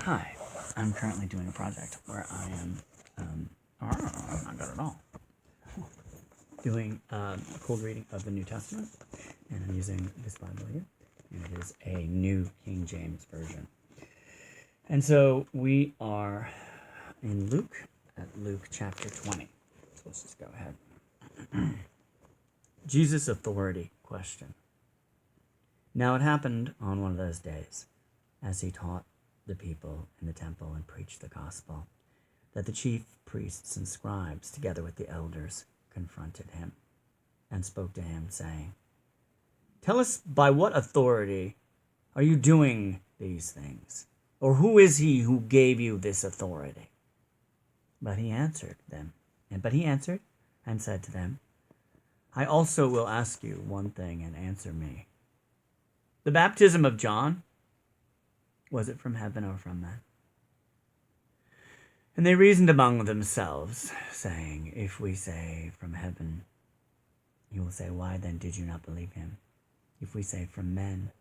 Hi, I'm currently doing a project where I am, not good at all, doing a cold reading of the New Testament, and I'm using this Bible here, and it is a New King James Version. And so we are in Luke, at Luke chapter 20. So let's just go ahead. Jesus' authority question. Now it happened on one of those days, as he taught the people in the temple and preached the gospel, that the chief priests and scribes, together with the elders, confronted him and spoke to him, saying, "Tell us, by what authority are you doing these things? Or who is he who gave you this authority?" But he answered and said to them, "I also will ask you one thing, and answer me. The baptism of John, was it from heaven or from men?" And they reasoned among themselves, saying, "If we say from heaven, he will say, why then did you not believe him? If we say from men,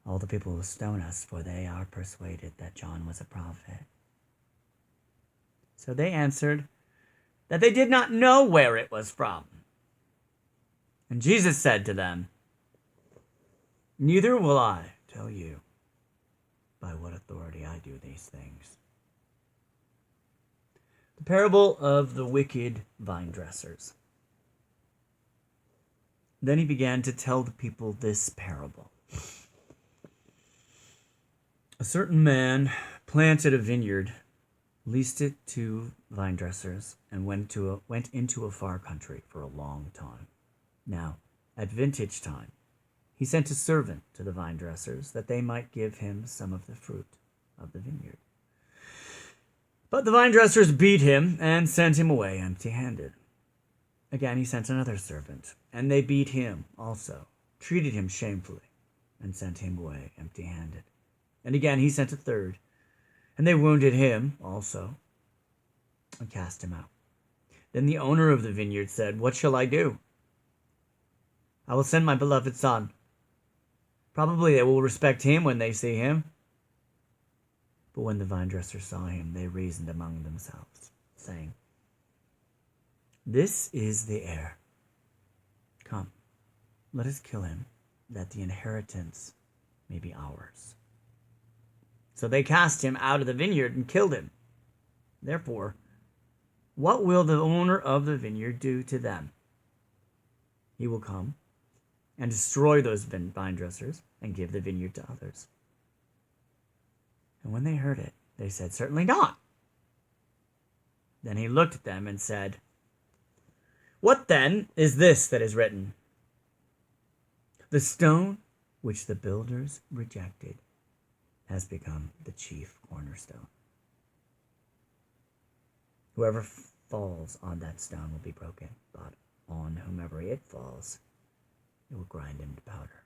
all the people will stone us, for they are persuaded that John was a prophet." So they answered that they did not know where it was from. And Jesus said to them, "Neither will I tell you by what authority I do these things." The parable of the wicked vine dressers. Then he began to tell the people this parable. A certain man planted a vineyard, leased it to vine dressers, and went into a far country for a long time. Now, at vintage time, he sent a servant to the vine dressers that they might give him some of the fruit of the vineyard. But the vine dressers beat him and sent him away empty-handed. Again he sent another servant, and they beat him also, treated him shamefully, and sent him away empty-handed. And again he sent a third, and they wounded him also, and cast him out. Then the owner of the vineyard said, "What shall I do? I will send my beloved son. Probably they will respect him when they see him." But when the vine dressers saw him, they reasoned among themselves, saying, "This is the heir. Come, let us kill him, that the inheritance may be ours." So they cast him out of the vineyard and killed him. Therefore, what will the owner of the vineyard do to them? He will come and destroy those vine dressers and give the vineyard to others. And when they heard it, they said, "Certainly not." Then he looked at them and said, "What then is this that is written? The stone which the builders rejected has become the chief cornerstone. Whoever falls on that stone will be broken, but on whomever it falls, it will grind him to powder."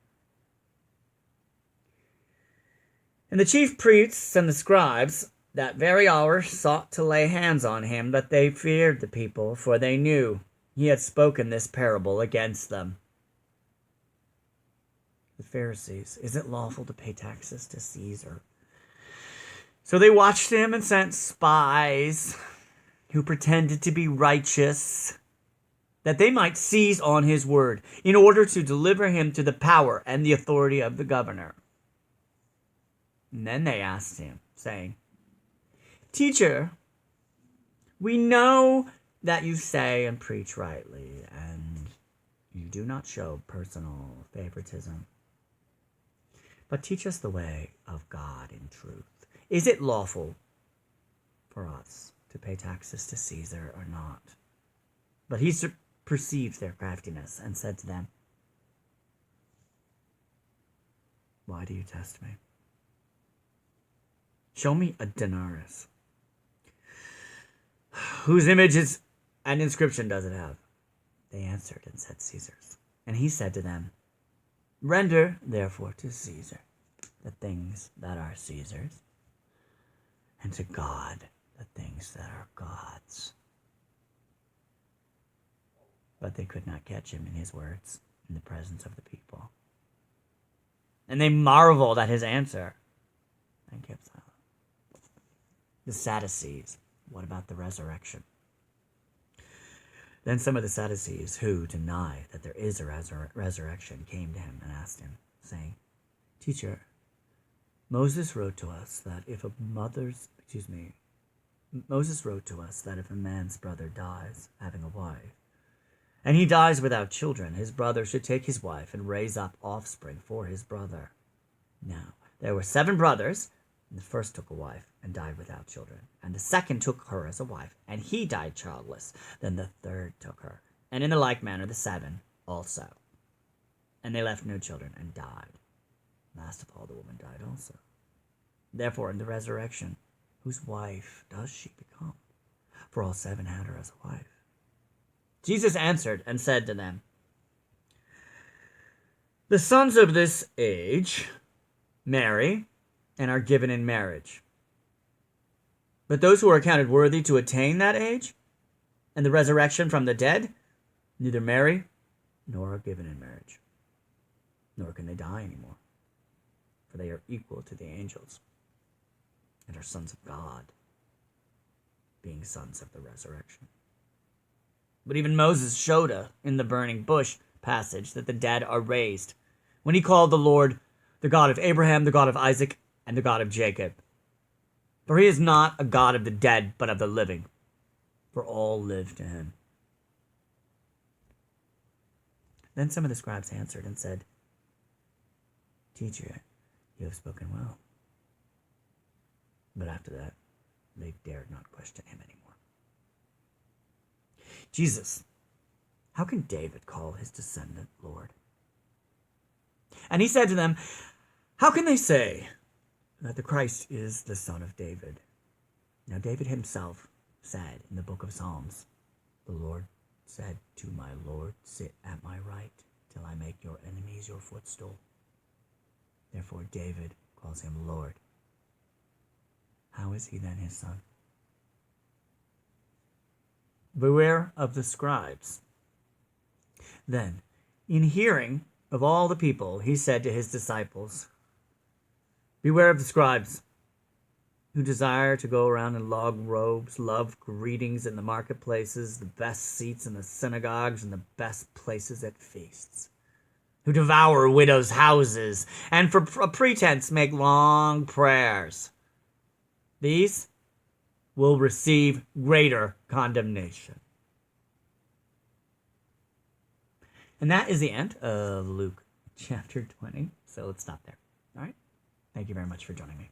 And the chief priests and the scribes that very hour sought to lay hands on him, but they feared the people, for they knew he had spoken this parable against them. The Pharisees, is it lawful to pay taxes to Caesar? So they watched him and sent spies who pretended to be righteous, that they might seize on his word, in order to deliver him to the power and the authority of the governor. And then they asked him, saying, "Teacher, we know that you say and preach rightly, and you do not show personal favoritism. But teach us the way of God in truth. Is it lawful for us to pay taxes to Caesar or not?" But he perceived their craftiness and said to them, "Why do you test me? Show me a denarius. Whose image and inscription does it have?" They answered and said, "Caesar's." And he said to them, "Render therefore to Caesar the things that are Caesar's, and to God the things that are God's." But they could not catch him in his words in the presence of the people. And they marveled at his answer and kept silent. the Sadducees, what about the resurrection? Then some of the Sadducees who deny that there is a resurrection came to him and asked him, saying, Teacher, Moses wrote to us that if a man's brother dies having a wife, and he dies without children, his brother should take his wife and raise up offspring for his brother. Now, there were 7 brothers, and the first took a wife and died without children, and the second took her as a wife, and he died childless. Then the third took her, and in the like manner the 7 also. And they left no children and died. Last of all, the woman died also. Therefore, in the resurrection, whose wife does she become? For all 7 had her as a wife. Jesus answered and said to them, The sons of this age marry and are given in marriage. But those who are accounted worthy to attain that age and the resurrection from the dead neither marry nor are given in marriage, nor can they die anymore, for they are equal to the angels and are sons of God, being sons of the resurrection. But even Moses showed in the burning bush passage that the dead are raised, when he called the Lord the God of Abraham, the God of Isaac, and the God of Jacob. For he is not a God of the dead, but of the living, for all live to him. Then some of the scribes answered and said, Teacher, you have spoken well. But after that, they dared not question him anymore. Jesus, how can David call his descendant Lord? And he said to them, How can they say that the Christ is the son of David? Now David himself said in the book of Psalms, The Lord said to my Lord, Sit at my right till I make your enemies your footstool. Therefore David calls him Lord. How is he then his son? Beware of the scribes. Then, in hearing of all the people, he said to his disciples, Beware of the scribes, who desire to go around in long robes, love greetings in the marketplaces, the best seats in the synagogues, and the best places at feasts, who devour widows' houses, and for a pretense make long prayers. These will receive greater condemnation. And that is the end of Luke chapter 20. So let's stop there. All right. Thank you very much for joining me.